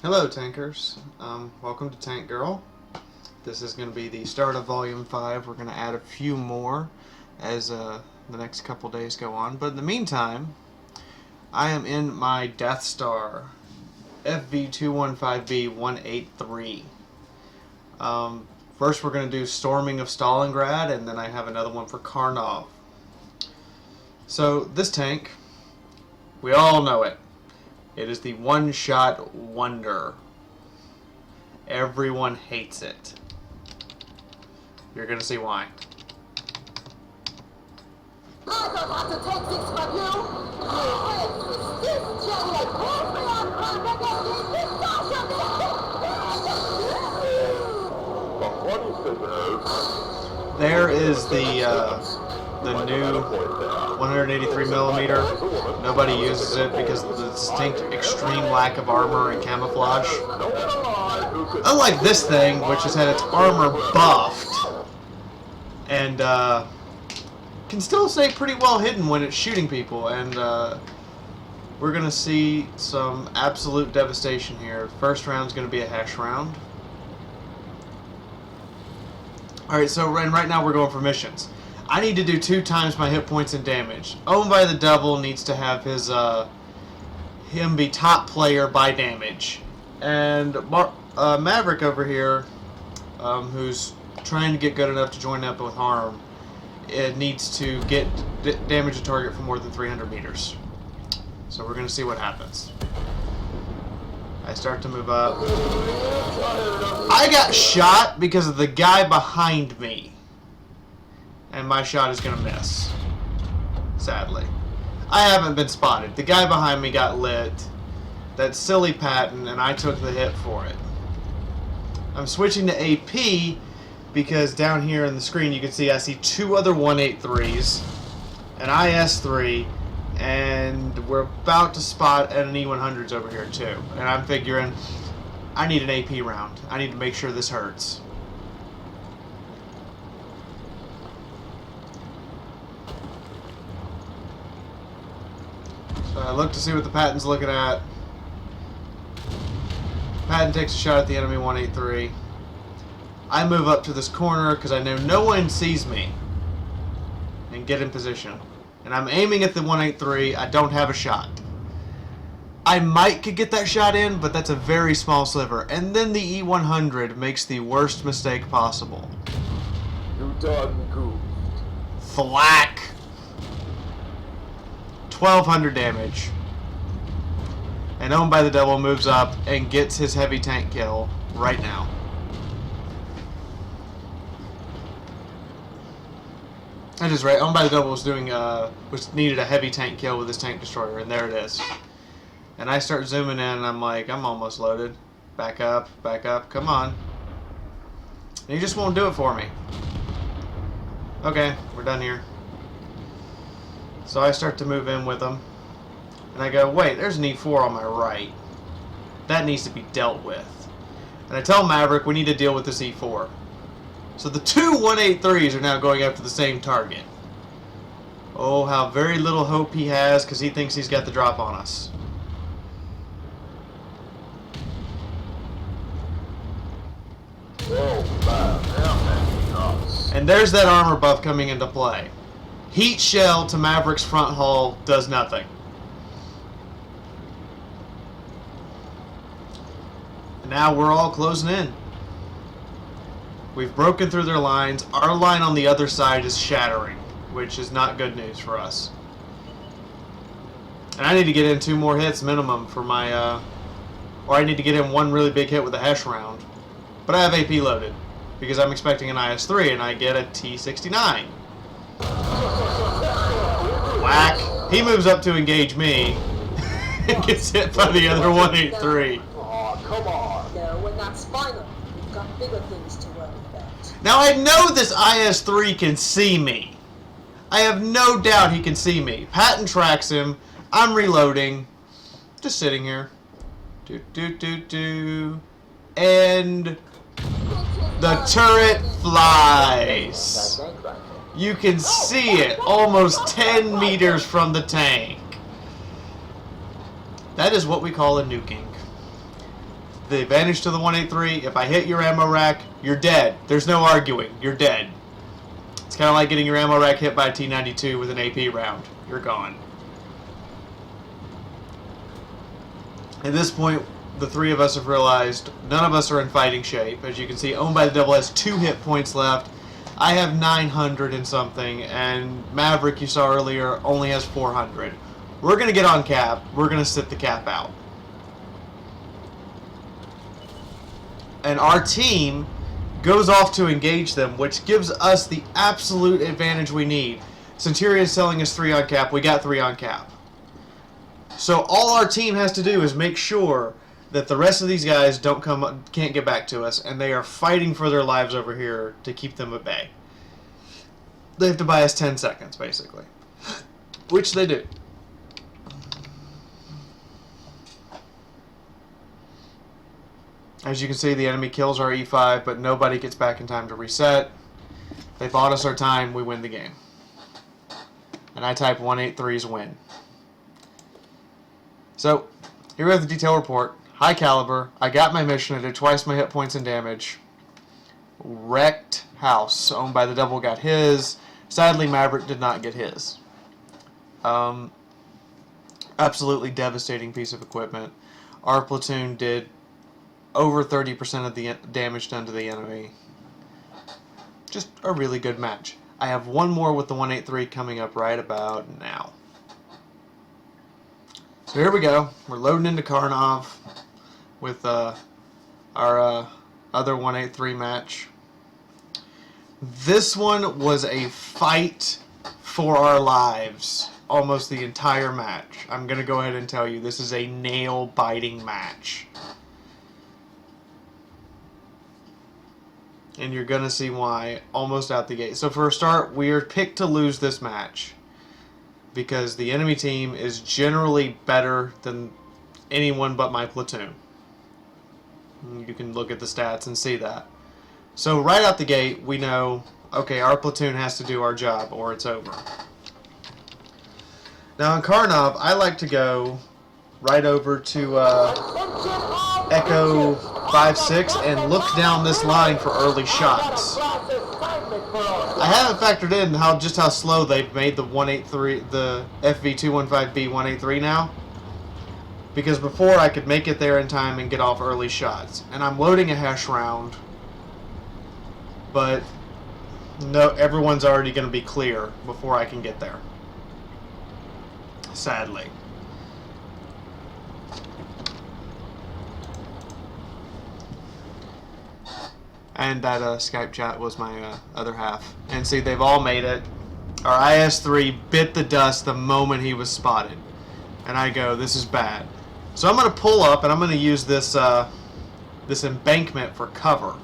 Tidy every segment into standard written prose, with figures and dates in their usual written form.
Hello, tankers. Welcome to Tank Girl. This is going to be the start of Volume 5. We're going to add a few more as the next couple days go on. But in the meantime, I am in my Death Star FV215b 183. First, we're going to do Storming of Stalingrad, and then I have another one for Karnov. So, this tank, we all know it. It is the one-shot wonder. Everyone hates it. You're gonna see why. I don't have to take this from you. There is the new 183 millimeter. Nobody uses it because of the distinct extreme lack of armor and camouflage. Unlike this thing, which has had its armor buffed and can still stay pretty well hidden when it's shooting people. And we're gonna see some absolute devastation here. First round's gonna be a hash round. Alright, so right now we're going for missions. I need to do 2 times my hit points and damage. Owned by the Devil needs to have his him be top player by damage. And Maverick over here, who's trying to get good enough to join up with Harm, it needs to get damage a target for more than 300 meters. So we're going to see what happens. I start to move up. I got shot because of the guy behind me. And my shot is going to miss. Sadly. I haven't been spotted. The guy behind me got lit. That silly Patton, and I took the hit for it. I'm switching to AP because down here in the screen you can see I see 2 other 183s, an IS-3, and we're about to spot an E-100s over here too. And I'm figuring I need an AP round. I need to make sure this hurts. So I look to see what the Patton's looking at. Patton takes a shot at the enemy 183. I move up to this corner because I know no one sees me and get in position. And I'm aiming at the 183. I don't have a shot. I could get that shot in, but that's a very small sliver. And then the E-100 makes the worst mistake possible. You done goofed. Thwack! 1,200 damage. And Owned by the Devil moves up and gets his heavy tank kill right now. That is right. Owned by the Devil was doing needed a heavy tank kill with his tank destroyer, and there it is. And I start zooming in, and I'm like, I'm almost loaded. Back up, come on. And he just won't do it for me. Okay, we're done here. So I start to move in with him. And I go, wait, there's an E4 on my right. That needs to be dealt with. And I tell Maverick we need to deal with this E4. So the 2 183s are now going after the same target. Oh, how very little hope he has because he thinks he's got the drop on us. And there's that armor buff coming into play. Heat shell to Maverick's front hull does nothing. Now we're all closing in. We've broken through their lines. Our line on the other side is shattering, which is not good news for us. And I need to get in 2 more hits minimum for my, or I need to get in 1 really big hit with a hash round. But I have AP loaded, because I'm expecting an IS-3 and I get a T-69. Whack. He moves up to engage me and gets hit by the other 183. Aw, come on. No, we're not final. We've got bigger things to worry about. Now I know this IS-3 can see me. I have no doubt he can see me. Patton tracks him. I'm reloading. Just sitting here. And the turret flies. You can see it almost 10 meters from the tank. That is what we call a nuking. the advantage to the 183. If I hit your ammo rack, you're dead. There's no arguing. You're dead. It's kind of like getting your ammo rack hit by a T-92 with an AP round. You're gone. At this point, the three of us have realized none of us are in fighting shape. As you can see, Owned by the Devil has 2 hit points left. I have 900 and something, and Maverick, you saw earlier, only has 400. We're going to get on cap. We're going to sit the cap out. And our team goes off to engage them, which gives us the absolute advantage we need. Centurion is selling us 3 on cap. We got 3 on cap. So all our team has to do is make sure that the rest of these guys can't get back to us, and they are fighting for their lives over here to keep them at bay. They have to buy us 10 seconds, basically. Which they do. As you can see, the enemy kills our E5, but nobody gets back in time to reset. They bought us our time, we win the game. And I type 183's win. So, here we have the detail report. High caliber. I got my mission. I did twice my hit points and damage. Wrecked house. Owned by the Devil got his. Sadly, Maverick did not get his. Absolutely devastating piece of equipment. Our platoon did over 30% of the damage done to the enemy. Just a really good match. I have one more with the 183 coming up right about now. So here we go. We're loading into Karnov with our other 183 match. This one was a fight for our lives almost the entire match. I'm going to go ahead and tell you, this is a nail-biting match. And you're going to see why almost out the gate. So for a start, we are picked to lose this match because the enemy team is generally better than anyone but my platoon. You can look at the stats and see that. So right out the gate, we know, okay, our platoon has to do our job or it's over. Now in Karnov, I like to go right over to Echo 5-6 and look down this line for early shots. I haven't factored in just how slow they've made the 183, the FV215b 183 now. Because before I could make it there in time and get off early shots. And I'm loading a hash round. But no, everyone's already going to be clear before I can get there. Sadly. And that Skype chat was my other half. And see, they've all made it. Our IS-3 bit the dust the moment he was spotted. And I go, this is bad. So I'm going to pull up and I'm going to use this this embankment for cover.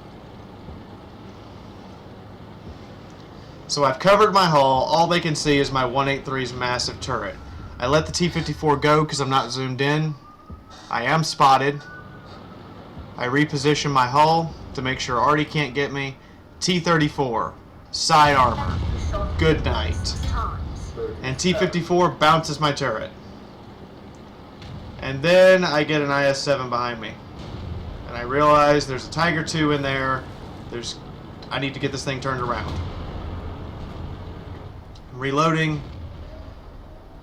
So I've covered my hull. All they can see is my 183's massive turret. I let the T-54 go because I'm not zoomed in. I am spotted. I reposition my hull to make sure Artie can't get me. T-34, side armor, good night. And T-54 bounces my turret. And then I get an IS-7 behind me. And I realize there's a Tiger II in there. I need to get this thing turned around. I'm reloading.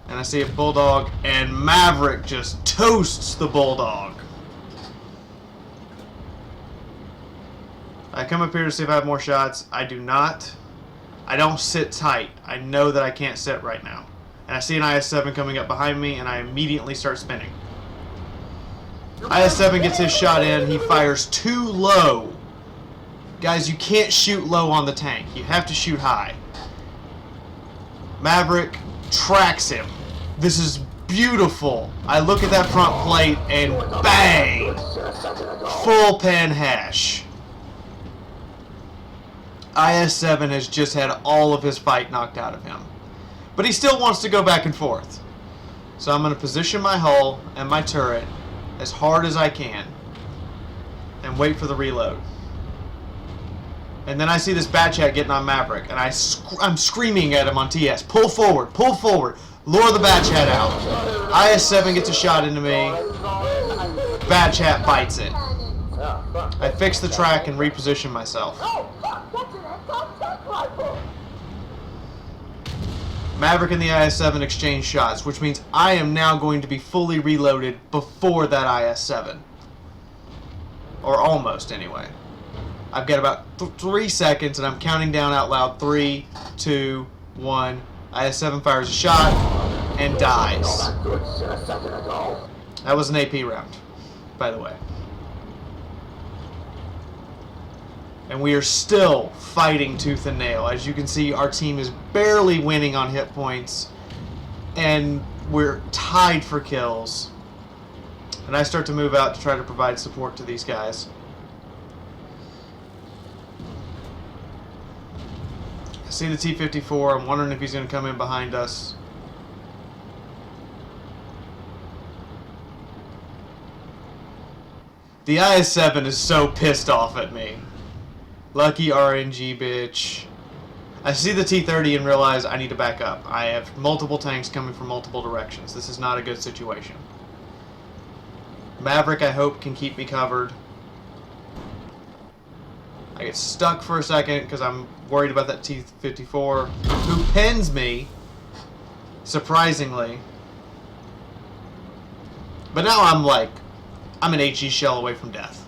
And I see a Bulldog, and Maverick just toasts the Bulldog. I come up here to see if I have more shots. I do not. I don't sit tight. I know that I can't sit right now. And I see an IS-7 coming up behind me, and I immediately start spinning. IS-7 gets his shot in. He fires too low. Guys, you can't shoot low on the tank. You have to shoot high. Maverick tracks him. This is beautiful. I look at that front plate, and bang! Full pan hash. IS-7 has just had all of his fight knocked out of him. But he still wants to go back and forth. So I'm going to position my hull and my turret as hard as I can and wait for the reload. And then I see this bat chat getting on Maverick, and I'm screaming at him on TS. Pull forward, lure the bat chat out. IS-7 gets a shot into me. Bat chat bites it. I fixed the track and repositioned myself. Oh, fuck! That's an anti-tank rifle! Maverick and the IS-7 exchange shots, which means I am now going to be fully reloaded before that IS-7. Or almost, anyway. I've got about 3 seconds, and I'm counting down out loud. 3, 2, 1. IS-7 fires a shot and dies. That was an AP round, by the way. And we are still fighting tooth and nail. As you can see, our team is barely winning on hit points, and we're tied for kills. And I start to move out to try to provide support to these guys. I see the T-54. I'm wondering if he's going to come in behind us. The IS-7 is so pissed off at me. Lucky RNG, bitch. I see the T-30 and realize I need to back up. I have multiple tanks coming from multiple directions. This is not a good situation. Maverick, I hope, can keep me covered. I get stuck for a second because I'm worried about that T-54, who pins me, surprisingly. But now I'm an HE shell away from death.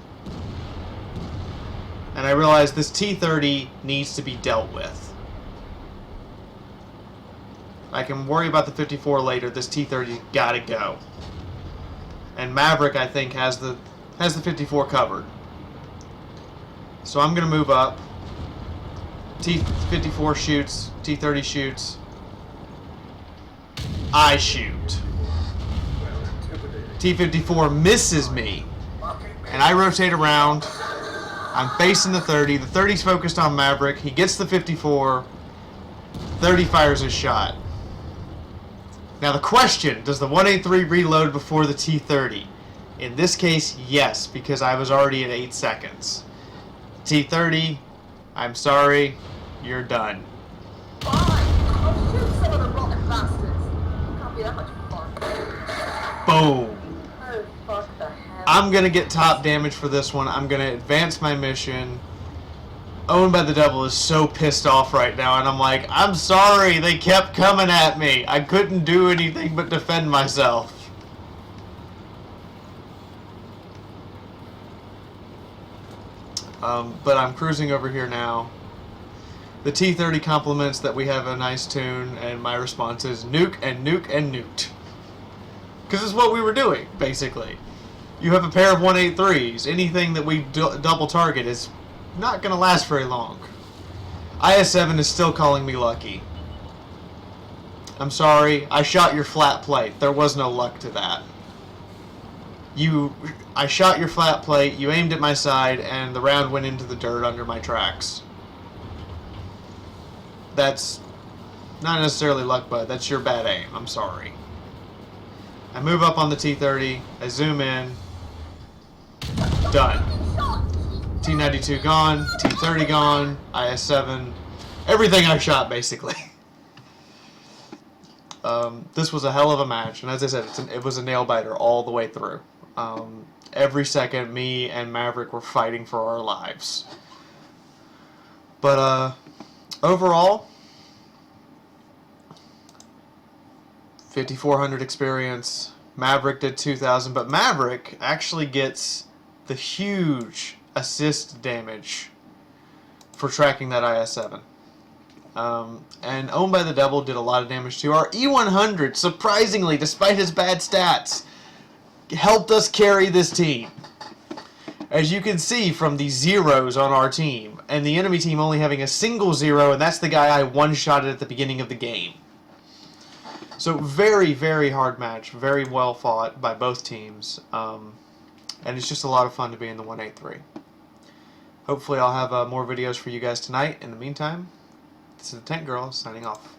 And I realize this T-30 needs to be dealt with. I can worry about the 54 later. This T-30's gotta go. And Maverick, I think, has the 54 covered. So I'm gonna move up. T-54 shoots. T-30 shoots. I shoot. T-54 misses me. And I rotate around. I'm facing the 30. The 30's focused on Maverick. He gets the 54. 30 fires his shot. Now the question, does the 183 reload before the T-30? In this case, yes, because I was already at 8 seconds. T-30, I'm sorry, you're done. Fine, I'll shoot some of the rotten bastards. Can't be that much fun. Boom. Oh, fuck the hell. I'm going to get top damage for this one. I'm going to advance my mission. Owned by the Devil is so pissed off right now, and I'm like, I'm sorry, they kept coming at me. I couldn't do anything but defend myself. But I'm cruising over here now. The T-30 compliments that we have a nice tune, and my response is nuke and nuke and nuked. Because it's what we were doing, basically. You have a pair of 183s. Anything that we double target is not going to last very long. IS-7 is still calling me lucky. I'm sorry, I shot your flat plate. There was no luck to that. I shot your flat plate, you aimed at my side, and the round went into the dirt under my tracks. That's not necessarily luck, bud. That's your bad aim. I'm sorry. I move up on the T-30. I zoom in. Done. T-92 gone. T-30 gone. IS-7. Everything I shot, basically. This was a hell of a match. And as I said, it was a nail-biter all the way through. Every second, me and Maverick were fighting for our lives. But, overall, 5,400 experience. Maverick did 2,000, but Maverick actually gets the huge assist damage for tracking that IS-7. And Owned by the Devil did a lot of damage too. Our E100, surprisingly, despite his bad stats, helped us carry this team. As you can see from the zeros on our team, and the enemy team only having a single zero, and that's the guy I one-shotted at the beginning of the game. So very, very hard match, very well fought by both teams, and it's just a lot of fun to be in the 183. Hopefully I'll have more videos for you guys tonight. In the meantime, this is the Tank Girl signing off.